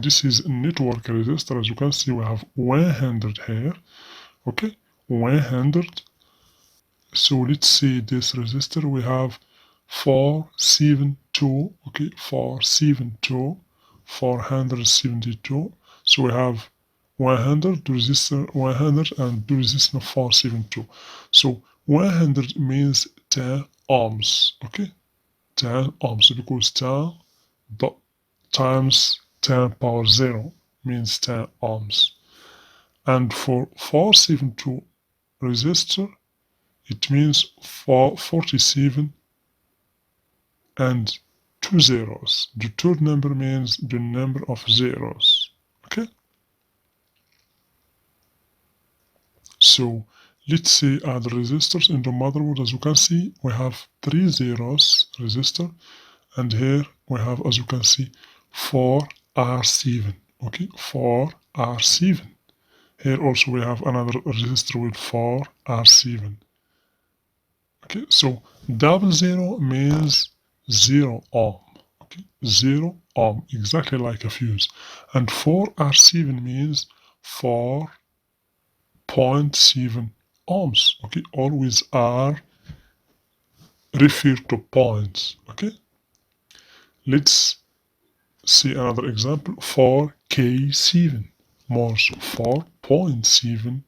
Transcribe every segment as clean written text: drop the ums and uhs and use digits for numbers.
This is network resistor. As you can see, we have 100 here. Okay, 100. So let's see this resistor. We have 472. Okay, 472, 472. So we have 100 resistor 100 and resistor 472. So 100 means 10 ohms. Okay, 10 ohms, because 10 times 10 power 0 means 10 ohms. And for 472 resistor, it means 47 and 2 zeros. The third number means the number of zeros. Okay? So let's see the resistors in the motherboard. As you can see, we have 3 zeros resistor, and here we have, as you can see, 4R7. Okay, 4R7. Here also we have another resistor with 4R7. Okay, so 00 means 0 ohm. Okay, 0 ohm, exactly like a fuse. And 4R7 means 4.7 ohms. Okay, always R refer to points. Okay, let's see another example. 4K7 means 4.7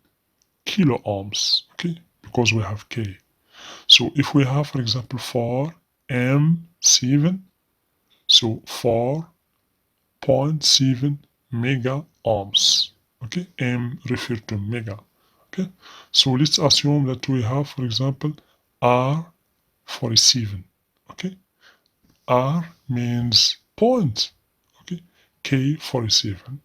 kilo ohms. Okay, because we have K. So if we have, for example, 4M7, so 4.7 mega ohms. Okay, M refer to mega. Okay, so let's assume that we have, for example, R47. Okay, R means point. Okay, K47,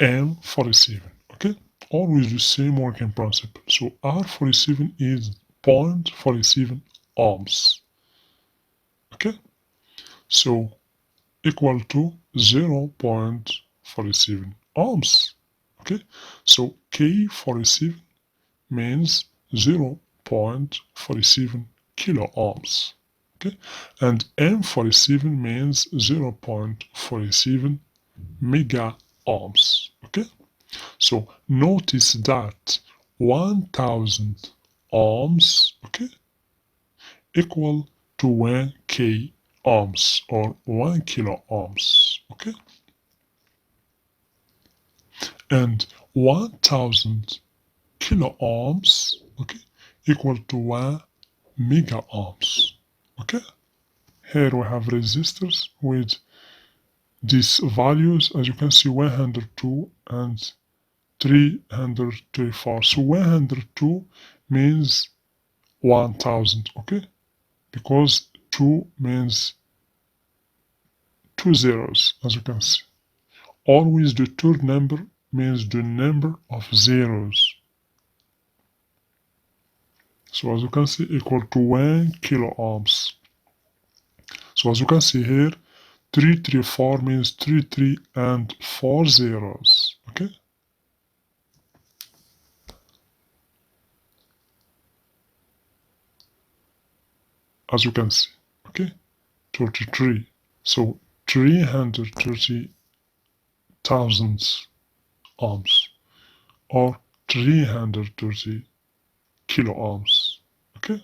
M47. Okay, always the same working principle. So R47 is 0.47 ohms. Okay, so equal to 0.47 ohms. Okay, so K47 means 0.47 kilo ohms. Okay, and M47 means 0.47 mega ohms. Okay, so notice that 1000 ohms, okay, equal to 1k ohms or 1 kilo ohms. Okay, and 1000 kilo ohms, okay, equal to 1 mega ohms. Okay, here we have resistors with these values. As you can see, 102 and 334. So 102 means 1000. Okay, because 2 means 2 zeros, as you can see. Always the third number means the number of zeros. So as you can see, equal to 1 kilo ohms. So as you can see here, 334 means 33 and 4 zeros. Okay, as you can see. Okay, 33. So 330,000 ohms or 330 kilo ohms. Okay.